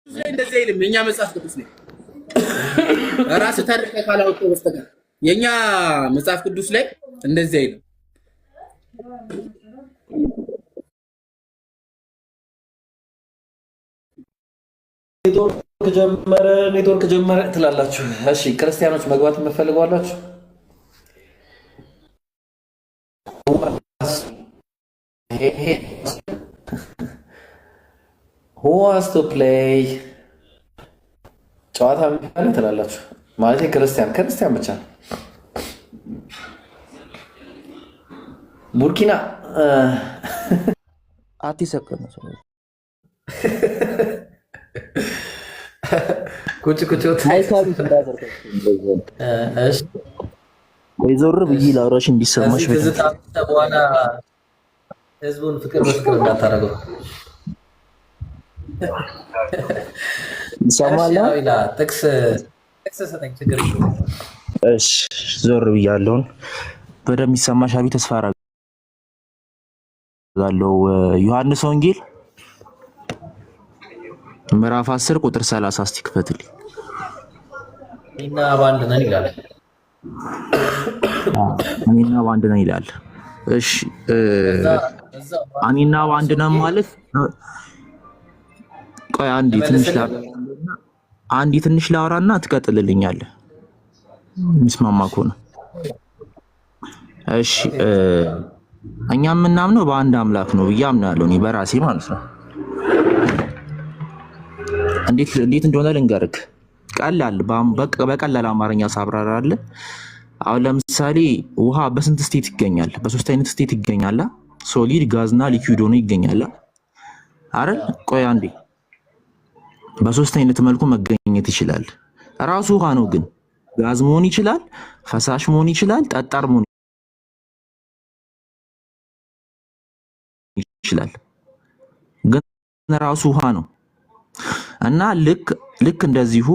ላይ እንደዚህ አይልም። የኛ መጽሐፍ ቅዱስ ላይ ራስ ተርከ ካላወጣው በስተቀር የኛ መጽሐፍ ቅዱስ ላይ እንደዚህ አይልም። ኔትወርክ ጀመረ ትላላችሁ። እሺ ክርስቲያኖች መግባት የምትፈልጓላችሁ? who wants to play ጨዋታ የሚባል ትላላችሁ ማለት ክርስቲያን ብቻ ቡርኪና አትሰከነ ሰው ቁጭ አይካቢ እንዳደርገው እሺ ወይዘር ብዬ ላውራሽ እንዲሰማሽ በኋላ ህዝቡን ፍቅር በፍቅር እንዳታረገው ይሰማል። ጥቅስ ሰጠኝ ችግር እሺ ዞር ብያለሁ። በደምብ ይሰማሽ አቢ ተስፋ አደርጋለሁ። ዮሐንስ ወንጌል ምዕራፍ 10 ቁጥር 30 እስቲ ክፈትልኝ። እና ባንድ ነን ይላል። አሚና ባንድ ነን ይላል። እሺ አሚና ባንድ ነን ማለት ቆይ አንዲ ትንሽ ላውራና ትቀጥልልኛለህ ምስማማ ከሆነ እሺ። እኛ የምናምነው በአንድ አምላክ ነው ብዬ አምናለሁ እኔ በራሴ ማለት ነው። እንዴት እንደሆነ ልንገርክ። ቀላል በቀላል አማርኛ ሳብራራለህ። አሁን ለምሳሌ ውሃ በስንት ስቴት ይገኛል? በሶስት አይነት ስቴት ይገኛል። ሶሊድ፣ ጋዝና ሊኩዊድ ሆኖ ይገኛል አይደል? ቆይ አንዴ በሶስት አይነት መልኩ መገኘት ይችላል። ራሱ ውሃ ነው ግን ጋዝ መሆን ይችላል፣ ፈሳሽ መሆን ይችላል፣ ጠጣር መሆን ይችላል። ግን ራሱ ውሃ ነው እና ልክ እንደዚሁ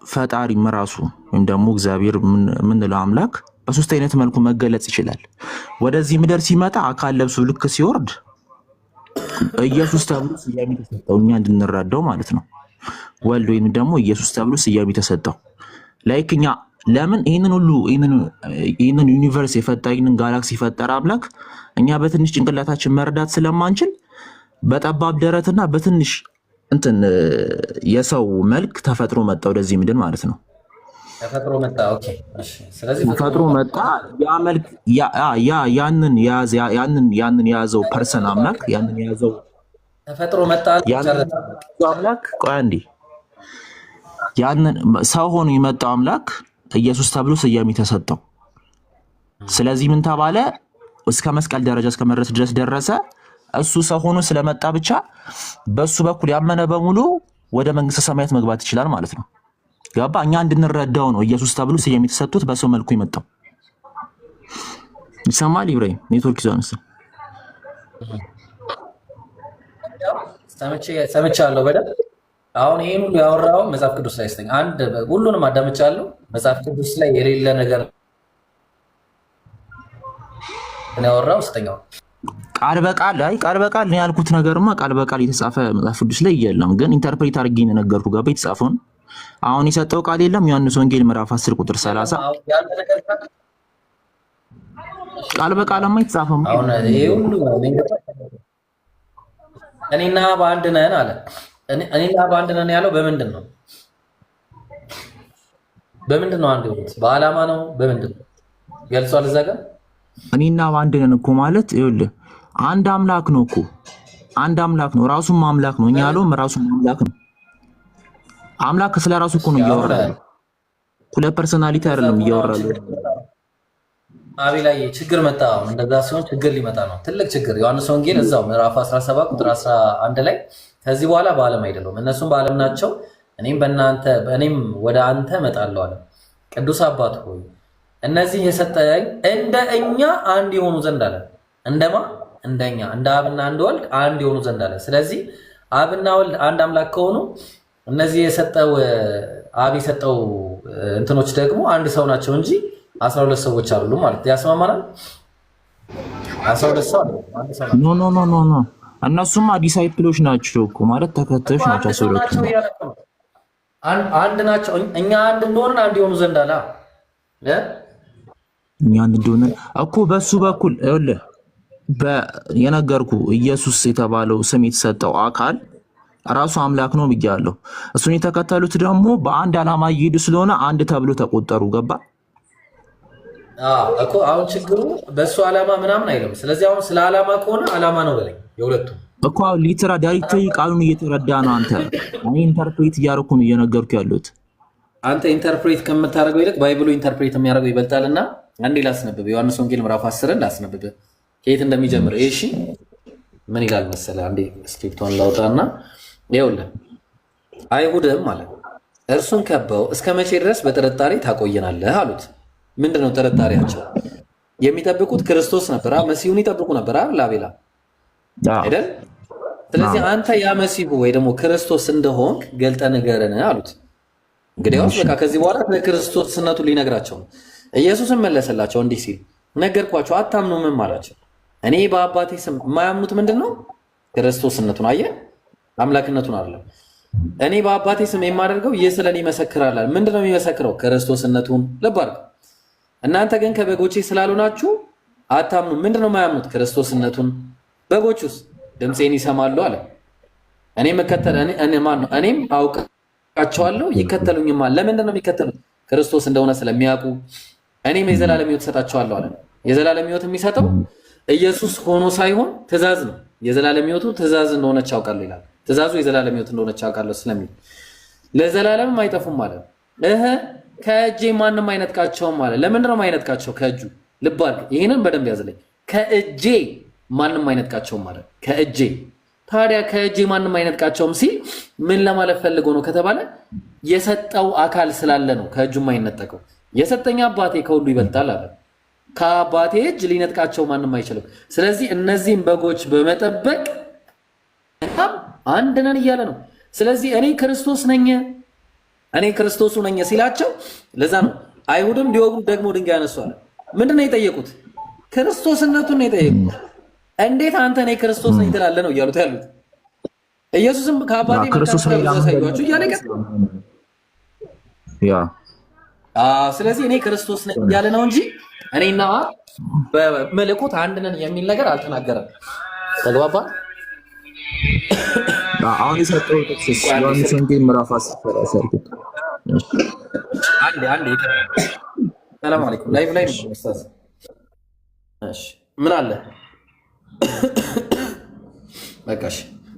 ፈጣሪም ራሱ ወይም ደግሞ እግዚአብሔር የምንለው አምላክ በሶስት አይነት መልኩ መገለጽ ይችላል። ወደዚህ ምድር ሲመጣ አካል ለብሶ ልክ ሲወርድ ኢየሱስ ተብሎ ስያሜ ተሰጠው፣ እኛ እንድንረዳው ማለት ነው። ወልድ ወይም ደግሞ ኢየሱስ ተብሎ ስያሜ ተሰጠው። ላይክ እኛ ለምን ይሄንን ዩኒቨርስ የፈጠረ ይሄንን ጋላክሲ የፈጠረ አምላክ እኛ በትንሽ ጭንቅላታችን መረዳት ስለማንችል በጠባብ ደረትና በትንሽ የሰው መልክ ተፈጥሮ መጣ ወደዚህ ምድር ማለት ነው። ተፈጥሮ መጣ። ኦኬ እሺ። ስለዚህ ተፈጥሮ መጣ። ያ መልክ ያንን የያዘው ፐርሰን አምላክ ያንን የያዘው ተፈጥሮ መጣ አምላክ ቆይ አንዴ ያንን ሰው ሆኖ የመጣው አምላክ ኢየሱስ ተብሎ ስያሜ ተሰጠው። ስለዚህ ምን ተባለ? እስከ መስቀል ደረጃ እስከ መድረስ ድረስ ደረሰ። እሱ ሰው ሆኖ ስለመጣ ብቻ በሱ በኩል ያመነ በሙሉ ወደ መንግስተ ሰማያት መግባት ይችላል ማለት ነው። ገባ? እኛ እንድንረዳው ነው ኢየሱስ ተብሎ ስያሜ የተሰጡት በሰው መልኩ የመጣው። ይሰማል? ኢብራሂም ኔትወርክ ይዟል መሰለኝ። ሰምቻለሁ በደንብ። አሁን ይሄን ሁሉ ያወራው መጽሐፍ ቅዱስ ላይ ስተኛ አንድ ሁሉንም አዳምጫለሁ። መጽሐፍ ቅዱስ ላይ የሌለ ነገር ነው ያወራው ስተኛው ቃል በቃል ነው ያልኩት ነገርማ ቃል በቃል የተጻፈ መጽሐፍ ቅዱስ ላይ የለም። ግን ኢንተርፕሬት አድርጌ ነው ነገርኩህ። ገባ? የተጻፈውን አሁን የሰጠው ቃል የለም። ዮሐንስ ወንጌል ምዕራፍ 10 ቁጥር 30 ቃል በቃልማ የተጻፈው አሁን ይሄ ሁሉ እኔና በአንድ ነን አለ። እኔና በአንድ ነን ያለው በምንድን ነው? አንድ ነው? በዓላማ ነው? በምንድን ነው ገልጿል? እዛ ጋር እኔና በአንድ ነን እኮ ማለት ይኸውልህ አንድ አምላክ ነው እኮ አንድ አምላክ ነው። ራሱም አምላክ ነው። እኛ ያለውም ራሱም አምላክ ነው። አምላክ ስለ ራሱ እኮ ነው እያወራል። ሁለት ፐርሰናሊቲ አይደለም እያወራል። አቢ ላይ ችግር መጣ። እንደዛ ሲሆን ችግር ሊመጣ ነው፣ ትልቅ ችግር። ዮሐንስ ወንጌል እዛው ምዕራፍ 17 ቁጥር 11 ላይ ከዚህ በኋላ በዓለም አይደለም፣ እነሱም በዓለም ናቸው፣ እኔም ወደ አንተ እመጣለሁ አለ። ቅዱስ አባት ሆይ እነዚህ የሰጠኝ እንደ እኛ አንድ የሆኑ ዘንድ አለ። እንደማ እንደኛ እንደ አብና እንደ ወልድ አንድ የሆኑ ዘንድ አለ። ስለዚህ አብና ወልድ አንድ አምላክ ከሆኑ እነዚህ አብ የሰጠው እንትኖች ደግሞ አንድ ሰው ናቸው እንጂ 12 ሰዎች አይደሉም ማለት ያስማማናል። 12 ሰው ኖ እነሱማ ዲሳይፕሎች ናቸው እኮ ማለት ተከታዮች ናቸው። ሰውለቱ አንድ ናቸው። እኛ አንድ እንደሆነ አንድ የሆኑ ዘንድ አላ እኛ አንድ እንደሆነ እኮ በሱ በኩል ይኸውልህ የነገርኩ ኢየሱስ የተባለው ስም የተሰጠው አካል ራሱ አምላክ ነው ብያለሁ። እሱን የተከተሉት ደግሞ በአንድ ዓላማ እየሄዱ ስለሆነ አንድ ተብሎ ተቆጠሩ። ገባ እኮ አሁን ችግሩ በእሱ ዓላማ ምናምን አይልም። ስለዚህ አሁን ስለ ዓላማ ከሆነ ዓላማ ነው በለኝ። የሁለቱ እኮ ሊትራ ዳይሬክትሊ ቃሉን እየተረዳ ነው። አንተ እኔ ኢንተርፕሬት እያደረኩ ነው እየነገርኩ ያለሁት። አንተ ኢንተርፕሬት ከምታደርገው ይልቅ ባይብሉ ኢንተርፕሬት የሚያደርገው ይበልጣልና አንዴ ላስነብብ። ዮሐንስ ወንጌል ምዕራፍ 10 ላስነብብ ከየት እንደሚጀምር። እሺ ምን ይላል መሰለህ? አንዴ ስክሪፕቷን ላውጣና ይኸውልህ። አይሁድም ማለት እርሱን ከበው እስከ መቼ ድረስ በጥርጣሬ ታቆየናለህ አሉት። ምንድነው ጥርጣሬያቸው? የሚጠብቁት ክርስቶስ ነበር፣ መሲሁን ይጠብቁ ነበር ላቤላ አይደል? ስለዚህ አንተ ያ መሲሁ ወይ ደግሞ ክርስቶስ እንደሆንክ ገልጠ ንገረን አሉት። እንግዲያውስ በቃ ከዚህ በኋላ ክርስቶስነቱ ሊነግራቸው ነው። ኢየሱስም መለሰላቸው እንዲህ ሲል ነገርኳቸው፣ አታምኑምም አላቸው። እኔ በአባቴ ስም የማያምኑት ምንድነው? ክርስቶስነቱን አየህ፣ አምላክነቱን አይደለም። እኔ በአባቴ ስም የማደርገው ይህ ስለኔ ይመሰክራል። ምንድነው የሚመሰክረው? ክርስቶስነቱን። ልብ አድርግ። እናንተ ግን ከበጎቼ ስላልሆናችሁ አታምኑም። ምንድነው የማያምኑት? ክርስቶስነቱን። በጎቹስ ድምፄን ይሰማሉ አለ። እኔም አውቃቸዋለሁ ይከተሉኝማል። ለምንድን ነው የሚከተሉት? ክርስቶስ እንደሆነ ስለሚያውቁ። እኔም የዘላለም ሕይወት እሰጣቸዋለሁ አለ። የዘላለም ሕይወት የሚሰጠው ኢየሱስ ሆኖ ሳይሆን ትእዛዝ ነው። የዘላለም ሕይወቱ ትእዛዝ እንደሆነች ያውቃለሁ ይላል። ትእዛዙ የዘላለም ሕይወት እንደሆነች ያውቃለሁ ስለሚል ለዘላለምም አይጠፉም አለ። ከእጄ ማንም አይነጥቃቸውም አለ። ለምንድን ነው የማይነጥቃቸው? ከእጁ። ልብ አድርግ፣ ይህንን በደንብ ያዝልኝ። ከእጄ ማንም አይነጥቃቸውም አለ። ከእጄ። ታዲያ ከእጄ ማንም አይነጥቃቸውም ሲል ምን ለማለት ፈልገው ነው ከተባለ የሰጠው አካል ስላለ ነው ከእጁ የማይነጠቀው። የሰጠኝ አባቴ ከሁሉ ይበልጣል አለ። ከአባቴ እጅ ሊነጥቃቸው ማንም አይችልም። ስለዚህ እነዚህም በጎች በመጠበቅ አንድ ነን እያለ ነው። ስለዚህ እኔ ክርስቶስ ነኝ፣ እኔ ክርስቶሱ ነኝ ሲላቸው ለዛ ነው አይሁድም ሊወጉ ደግሞ ድንጋይ ያነሷል። ምንድነው የጠየቁት? ክርስቶስነቱን ነው የጠየቁት። እንዴት አንተ እኔ ክርስቶስ ነኝ ትላለህ ነው እያሉት ያሉት። ኢየሱስም ከአባቴ ክርስቶስ ነኝ ያሳያችሁ እያለ ስለዚህ እኔ ክርስቶስ ነኝ እያለ ነው እንጂ እኔና በመለኮት አንድ ነን የሚል ነገር አልተናገረም። ተግባባ? አሁን የሰጠው ጥቅስ ዮሐንስ ወንጌል ምዕራፍ 10 ያሰርኩት። አንዴ ሰላም አለይኩም። ላይቭ ላይ ነው ኡስታዝ። እሺ ምን አለ? በቃሽ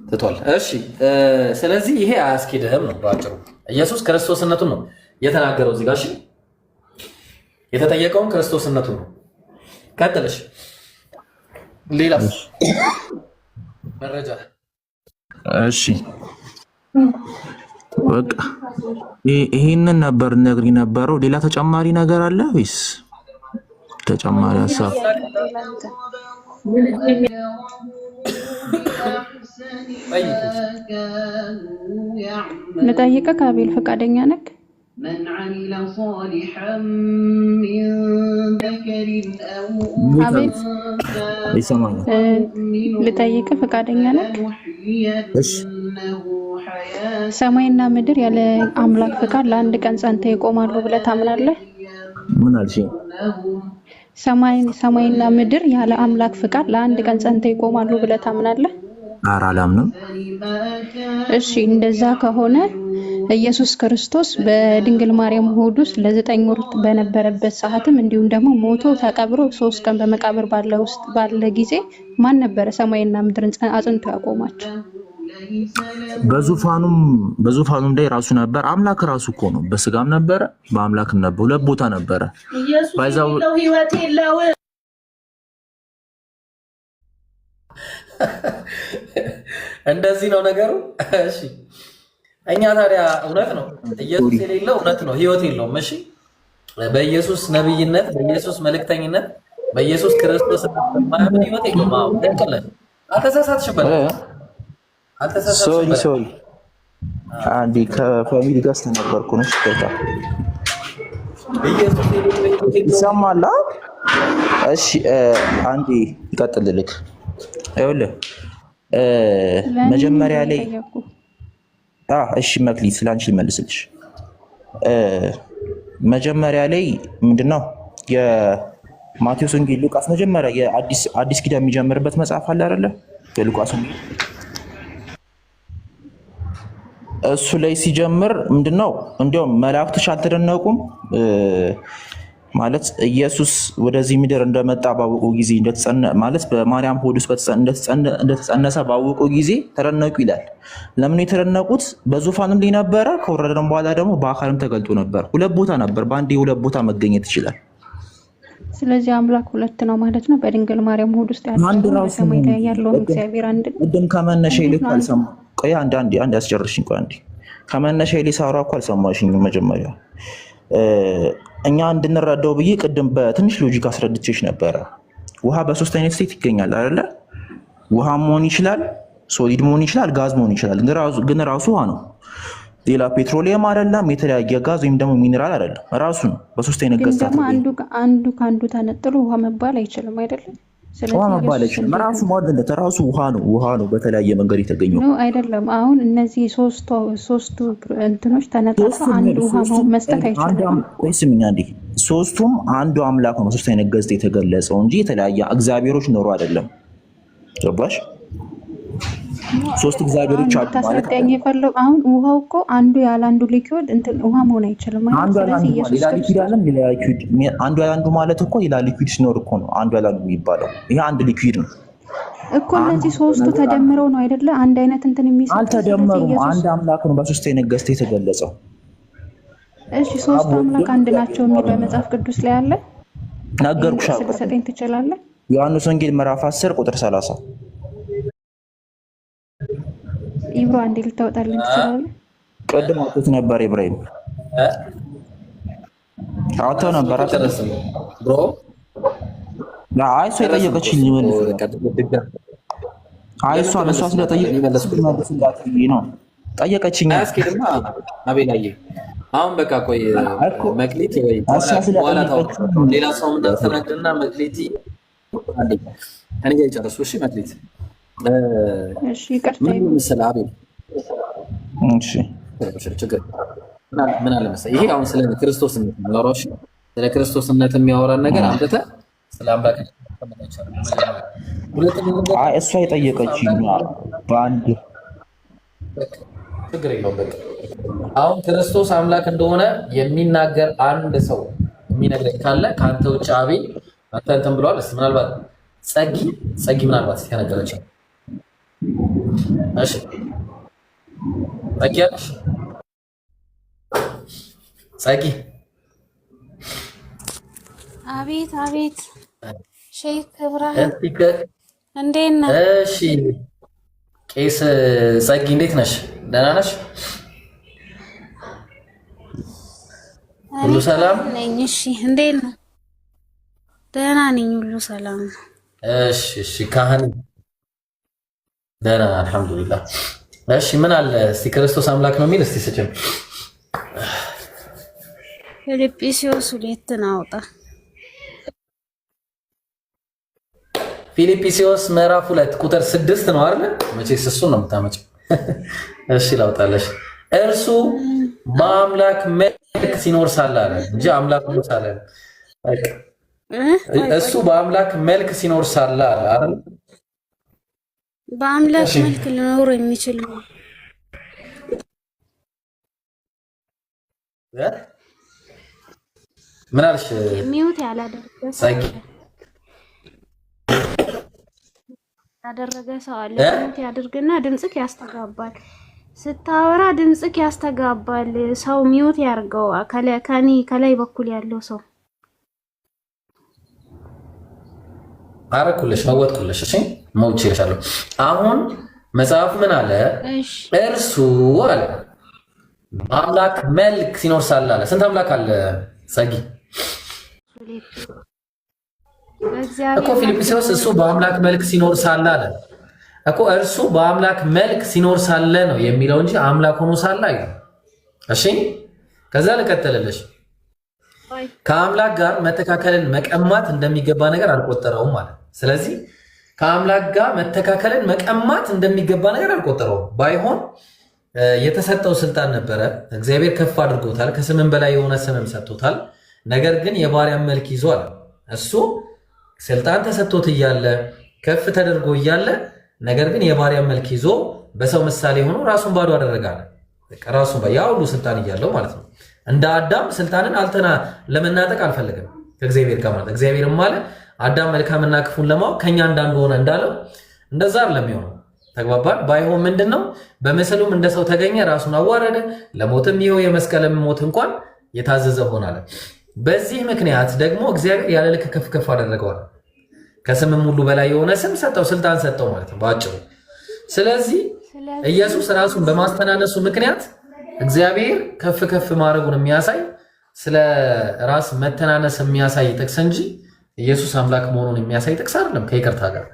ትቷል። እሺ ስለዚህ ይሄ አያስኬድህም ነው ባጭሩ። ኢየሱስ ክርስቶስነቱን ነው የተናገረው እዚህ ጋር። እሺ የተጠየቀውን ክርስቶስነቱን ነው። ቀጥልሽ። ሌላስ መረጃ? እሺ በቃ ይሄንን ነበር ነግሪ ነበረው። ሌላ ተጨማሪ ነገር አለ ወይስ ተጨማሪ ሀሳብ? ልጠይቅህ አቤል፣ ፈቃደኛ ነህ? አቤል ልጠይቅህ ፈቃደኛ ነህ? እሺ። ሰማይና ምድር ያለ አምላክ ፍቃድ ለአንድ ቀን ጸንተው ይቆማሉ ብለህ ታምናለህ? ምን አልሽኝ? ሰማይና ምድር ያለ አምላክ ፍቃድ ለአንድ ቀን ጸንተው ይቆማሉ ብለህ ታምናለህ? ኧረ አላምንም። እሺ እንደዛ ከሆነ ኢየሱስ ክርስቶስ በድንግል ማርያም ሆድ ውስጥ ለ9 ወር በነበረበት ሰዓትም እንዲሁም ደግሞ ሞቶ ተቀብሮ 3 ቀን በመቃብር ባለ ጊዜ ማን ነበረ ሰማይና ምድርን አጽንቶ ያቆማቸው? በዙፋኑም ላይ ራሱ ነበር። አምላክ ራሱ እኮ ነው። በስጋም ነበረ፣ በአምላክም ነበር። ሁለት ቦታ ነበረ። ባይዛው ህይወት የለው። እንደዚህ ነው ነገሩ። እሺ እኛ ታዲያ እውነት ነው ኢየሱስ የሌለው እውነት ነው ህይወት የለውም። እሺ በኢየሱስ ነብይነት፣ በኢየሱስ መልእክተኝነት፣ በኢየሱስ ክርስቶስ ማመን ህይወት የለውም። አዎ ደንቀለ አልተሳሳትሽበት። ሶሪ አንዴ ከፋሚሊ ጋር ስለነበርኩ ነው። ሽታ ይሰማል። እሺ አንዴ ይቀጥልልክ። ይኸውልህ መጀመሪያ ላይ እሺ መክሊት ስለአንቺ ልመልስልሽ። መጀመሪያ ላይ ምንድነው የማቴዎስ ወንጌል ሉቃስ መጀመሪያ የአዲስ ኪዳን የሚጀምርበት መጽሐፍ አለ አይደለ? የሉቃስ ወንጌል እሱ ላይ ሲጀምር ምንድነው እንዲያውም መላእክቶች አልተደነቁም ማለት ኢየሱስ ወደዚህ ምድር እንደመጣ ባወቁ ጊዜ ማለት በማርያም ሆድ ውስጥ እንደተጸነሰ ባወቁ ጊዜ ተደነቁ ይላል። ለምን የተደነቁት? በዙፋንም ላይ ነበረ፣ ከወረደም በኋላ ደግሞ በአካልም ተገልጦ ነበር። ሁለት ቦታ ነበር፣ በአንዴ ሁለት ቦታ መገኘት ይችላል። ስለዚህ አምላክ ሁለት ነው ማለት ነው። በድንግል ማርያም ሆድ ውስጥ ያለው በሰማይ ላይ ያለው እግዚአብሔር አንድ ነው። ቅድም ከመነሻ ይልቅ አልሰማ። ቆይ አንድ አስጨርሽኝ። ቆይ አንዴ ከመነሻ ይልቅ ሳውራ እኮ አልሰማሽኝ መጀመሪያ እኛ እንድንረዳው ብዬ ቅድም በትንሽ ሎጂክ አስረድቼሽ ነበረ። ውሃ በሶስት አይነት ስቴት ይገኛል አይደለ? ውሃ መሆን ይችላል፣ ሶሊድ መሆን ይችላል፣ ጋዝ መሆን ይችላል። ግን ራሱ ውሃ ነው። ሌላ ፔትሮሊየም አይደለም፣ የተለያየ ጋዝ ወይም ደግሞ ሚኒራል አይደለም። ራሱ ነው በሶስት አይነት ገጽታ። ግን አንዱ ከአንዱ ተነጥሎ ውሃ መባል አይችልም አይደለም? ውሃ መባል አይችልም። ራሱ ማለት ራሱ ውሃ ነው በተለያየ መንገድ የተገኘው ነው አይደለም? አሁን እነዚህ ሶስቱ እንትኖች ተነጥለው አንዱ ውሃ መስጠት አይችልም። ወይስም እንዴ ሶስቱም አንዱ አምላክ ነው። ሶስት አይነት ገጽታ የተገለጸው እንጂ የተለያየ እግዚአብሔሮች ኖሩ አይደለም። ገባሽ? ሶስት እግዚአብሔሮች አሉ ማለት ነው። አሁን ውሃው እኮ አንዱ ያለ አንዱ ሊኩዊድ እንትን ውሃ መሆን አይችልም ማለት ነው። ስለዚህ ኢየሱስ ሌላ ሊኩዊድ አለም ሌላ ሊኩዊድ አንዱ ያለ አንዱ ማለት እኮ ሌላ ሊኩዊድ ሲኖር እኮ ነው አንዱ ያለ አንዱ የሚባለው። ይሄ አንድ ሊኩዊድ ነው እኮ። እነዚህ ሶስቱ ተደምረው ነው አይደለ አንድ አይነት እንትን የሚሰጥ። አልተደመሩም። አንድ አምላክ ነው በሶስት አይነት ገጽታ የተገለጸው። እሺ ሶስቱ አምላክ አንድ ናቸው የሚል በመጽሐፍ ቅዱስ ላይ አለ። ነገርኩሽ። ስለሰጠኝ ትችላለህ። ዮሐንስ ወንጌል ምዕራፍ 10 ቁጥር 30 ኢብሮ አንዴ ልታወጣልኝ ትችላለህ? ቅድም አውጥቶት ነበር ኢብራሂም አውጥቶ ነበር ብሮ። አይ እሷ የጠየቀችኝ ይመልስ። አይ እሷ ስለጠየቀችኝ ነው ጠየቀችኝ። አያስኬድማ አቤላዬ። አሁን በቃ ቆይ መክሊት ወይ በኋላ ታውቅ ሌላ ሰው እንዳትተናግርና መክሊት እኔ ጋር ይጨርሱ። እሺ መክሊት እሺ ይቅርታ መሰለህ አቤል። እሺ ችግር ምን አለ መሰለህ፣ ይሄ አሁን ስለ ክርስቶስነት የሚያወራው ስለ ክርስቶስነት የሚያወራን ነገር አምጥተህ ስለ አምላክ እሷ የጠየቀችኝ በአንድ ችግር የለውም። በቃ አሁን ክርስቶስ አምላክ እንደሆነ የሚናገር አንድ ሰው የሚነግረኝ ካለ ከአንተ ውጭ አቤል አንተ እንትን ብለዋል። እስኪ ምናልባት ጸጊ ምናልባት ከነገረች እሺ ጸጊያለሽ ጸጊ። አቤት አቤት ሼክ እብራሂም እንዴት ነህ? እሺ ቄስ ጸጊ እንዴት ነሽ? ደህና ነሽ? ሁሉ ሰላም ነኝ። እሺ እንዴት ነው? ደህና ነኝ፣ ሁሉ ሰላም ነው። እሺ እሺ ካህን ደህና አልሐምዱሊላህ። እሺ ምን አለ እስቲ ክርስቶስ አምላክ ነው የሚል እስቲ ስጭም። ፊልጵስዩስ 2 አውጣ። ፊልጵስዩስ ምዕራፍ 2 ቁጥር 6 ነው አይደል? መቼስ እሱን ነው የምታመጪው። እሺ ላውጣለሽ። እርሱ በአምላክ መልክ ሲኖር ሳለ አለ እንጂ አምላክ ነው ሳለ በቃ እሱ በአምላክ መልክ ሲኖር ሳለ አለ አይደል? በአምላክ መልክ ሊኖር የሚችል ነው። ምን አልሽ? ሚውት ያደረገ ሰው አለ። ሚውት ያድርግና ድምጽክ ያስተጋባል። ስታወራ ድምጽክ ያስተጋባል። ሰው ሚውት ያርገው። ከላይ በኩል ያለው ሰው አረኩልሽ መወጥኩልሽ። እሺ መውጭ ይልሻለሁ። አሁን መጽሐፍ ምን አለ? እርሱ አለ በአምላክ መልክ ሲኖር ሳለ አለ። ስንት አምላክ አለ ጸጊ? እኮ ፊልጵስዩስ እሱ በአምላክ መልክ ሲኖር ሳለ አለ እኮ። እርሱ በአምላክ መልክ ሲኖር ሳለ ነው የሚለው እንጂ አምላክ ሆኖ ሳለ አይደለም። እሺ ከዛ ልቀጥልልሽ። ከአምላክ ጋር መተካከልን መቀማት እንደሚገባ ነገር አልቆጠረውም ማለት። ስለዚህ ከአምላክ ጋር መተካከልን መቀማት እንደሚገባ ነገር አልቆጠረውም። ባይሆን የተሰጠው ስልጣን ነበረ። እግዚአብሔር ከፍ አድርጎታል። ከስምም በላይ የሆነ ስምም ሰጥቶታል። ነገር ግን የባሪያን መልክ ይዟል። እሱ ስልጣን ተሰጥቶት እያለ ከፍ ተደርጎ እያለ ነገር ግን የባሪያን መልክ ይዞ በሰው ምሳሌ ሆኖ ራሱን ባዶ አደረጋለ። ራሱን ያ ሁሉ ስልጣን እያለው ማለት ነው። እንደ አዳም ስልጣንን ለመናጠቅ አልፈለገም ከእግዚአብሔር ጋር ማለት እግዚአብሔርም ማለት አዳም መልካምና ክፉን ለማወቅ ከኛ እንዳንዱ ሆነ እንዳለው እንደዛ አይደለም የሚሆነው። ተግባባን? ባይሆን ምንድነው በምስሉም እንደ ሰው ተገኘ፣ ራሱን አዋረደ፣ ለሞትም ይኸው የመስቀልም ሞት እንኳን የታዘዘ ሆናለ። በዚህ ምክንያት ደግሞ እግዚአብሔር ያለ ልክ ከፍ ከፍ አደረገዋል። ከስምም ሁሉ በላይ የሆነ ስም ሰጠው፣ ስልጣን ሰጠው ማለት ነው በአጭሩ። ስለዚህ ኢየሱስ ራሱን በማስተናነሱ ምክንያት እግዚአብሔር ከፍ ከፍ ማድረጉን የሚያሳይ ስለ ራስ መተናነስ የሚያሳይ ጥቅስ እንጂ ኢየሱስ አምላክ መሆኑን የሚያሳይ ጥቅስ አይደለም። ከይቅርታ ጋር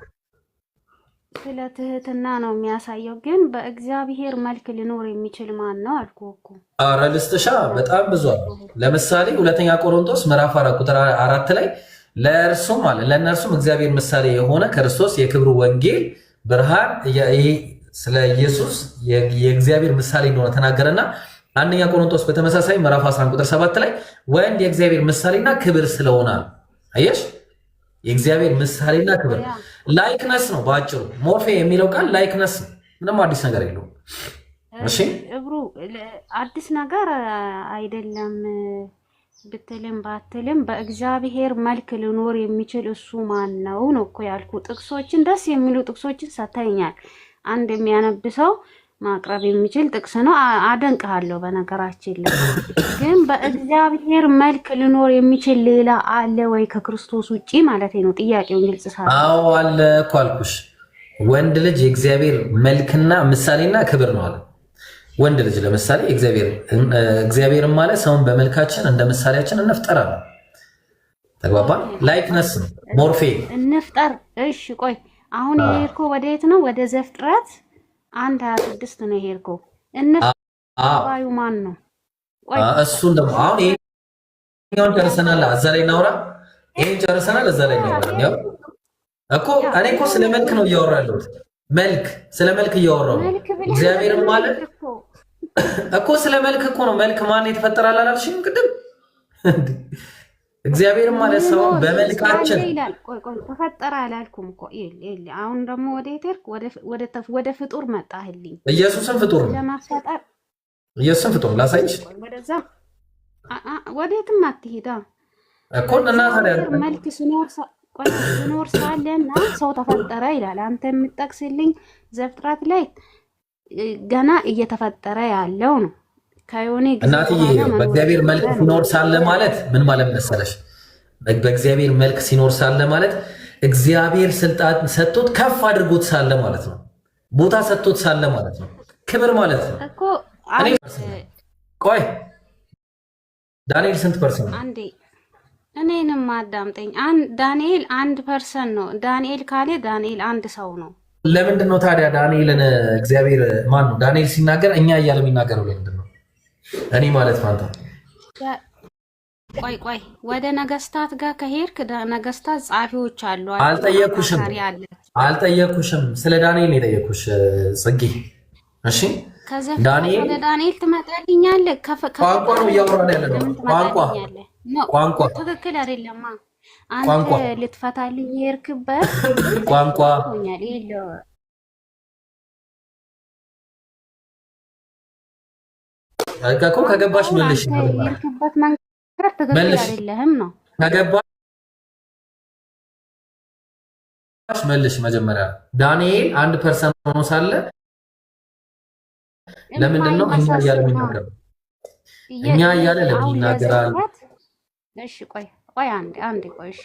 ስለ ትህትና ነው የሚያሳየው። ግን በእግዚአብሔር መልክ ሊኖር የሚችል ማን ነው አልኩህ እኮ። ኧረ ልስጥሻ፣ በጣም ብዙ አለ። ለምሳሌ ሁለተኛ ቆሮንቶስ ምዕራፍ 4 ቁጥር 4 ላይ ለእነርሱም እግዚአብሔር ምሳሌ የሆነ ክርስቶስ የክብሩ ወንጌል ብርሃን፣ ስለ ኢየሱስ የእግዚአብሔር ምሳሌ እንደሆነ ተናገረና አንደኛ ቆሮንቶስ በተመሳሳይ ምዕራፍ 11 ቁጥር 7 ላይ ወንድ የእግዚአብሔር ምሳሌና ክብር ስለሆነ አየሽ፣ የእግዚአብሔር ምሳሌና ክብር ላይክነስ ነው ባጭሩ። ሞርፌ የሚለው ቃል ላይክነስ ነው። ምንም አዲስ ነገር የለውም። እሺ እብሩ አዲስ ነገር አይደለም ብትልም ባትልም በእግዚአብሔር መልክ ሊኖር የሚችል እሱ ማን ነው ነው እኮ ያልኩ። ጥቅሶችን ደስ የሚሉ ጥቅሶችን ሰተኛል። አንድ የሚያነብሰው ማቅረብ የሚችል ጥቅስ ነው። አደንቅሃለሁ። በነገራችን ላይ ግን በእግዚአብሔር መልክ ሊኖር የሚችል ሌላ አለ ወይ ከክርስቶስ ውጪ ማለት ነው? ጥያቄውን ግልጽ ሳይሆን አዎ አለ እኮ አልኩሽ። ወንድ ልጅ የእግዚአብሔር መልክና ምሳሌና ክብር ነው አለ። ወንድ ልጅ ለምሳሌ እግዚአብሔር ማለት ሰውን በመልካችን እንደ ምሳሌያችን እንፍጠራለን። ተግባባን? ላይክነስ ነው ሞርፌ እንፍጠር። እሺ ቆይ አሁን የሄድኮ ወዴት ነው? ወደ ዘፍጥረት 1:26 ነው የሄድኮ። ባዩ ማን ነው? ቆይ እሱን ደግሞ አሁን ይሄን ጨርሰናል። እዛ ላይ እናውራ። ይሄን ጨርሰናል። እዛ ላይ እናውራ። ያው እኮ እኔ እኮ ስለ መልክ ነው እያወራለሁ። መልክ ስለ መልክ እያወራሁ ነው። እግዚአብሔር ማለት እኮ ስለ መልክ እኮ ነው። መልክ ማን የተፈጠራል አላልሽም ቅድም? እግዚአብሔር ማለት ሰው በመልካችን ቆይ ተፈጠረ አላልኩም እኮ። አሁን ደግሞ ወዴት ሄድክ? ወደ ፍጡር መጣህልኝ። ኢየሱስን ፍጡር ነው ለማፈጠር ኢየሱስን ፍጡር ላሳይሽ። ወደዛ ወዴትም አትሄዳ እኮ እና ታዲያ መልክ ሲኖር ሳለና ሰው ተፈጠረ ይላል። አንተ የምትጠቅስልኝ ዘፍጥረት ላይ ገና እየተፈጠረ ያለው ነው። እናትዬ በእግዚአብሔር መልክ ሲኖር ሳለ ማለት ምን ማለት መሰለሽ? በእግዚአብሔር መልክ ሲኖር ሳለ ማለት እግዚአብሔር ስልጣን ሰጥቶት ከፍ አድርጎት ሳለ ማለት ነው። ቦታ ሰጥቶት ሳለ ማለት ነው። ክብር ማለት ነው እኮ። ቆይ ዳንኤል ስንት ፐርሰንት ነው? አንዴ እኔንም አዳምጠኝ። ዳንኤል 1% ነው። ዳንኤል ካለ ዳንኤል አንድ ሰው ነው። ለምንድን ነው ታዲያ ዳንኤልን እግዚአብሔር ማን ነው? ዳንኤል ሲናገር እኛ እያለ የሚናገረው ለምንድን ነው? እኔ ማለት ፋንታ ቆይ ወደ ነገስታት ጋር ከሄድክ ነገስታት ጻፊዎች አሉ። አልጠየኩሽም። ስለ ዳንኤል ነው የጠየኩሽ ጽጌ። እሺ ዳንኤል ወደ ዳንኤል ትመጣልኛለህ። ቋንቋ ነው እያወራን ያለ ነው። ቋንቋ ትክክል አይደለም። አንተ ልትፈታልኝ የሄድክበት ቋንቋ እኮ ከገባሽ መልሽ የሄድክበት መንገድ ትክክል አይደለም ነው። ከገባሽ መልሽ። መጀመሪያ ዳንኤል 1% ሆኖ ሳለ ለምንድን ነው እኛ እያለ የሚናገረው? እኛ እያለ ለምን ይናገራል? እሺ ቆይ አንዴ ቆይ። እሺ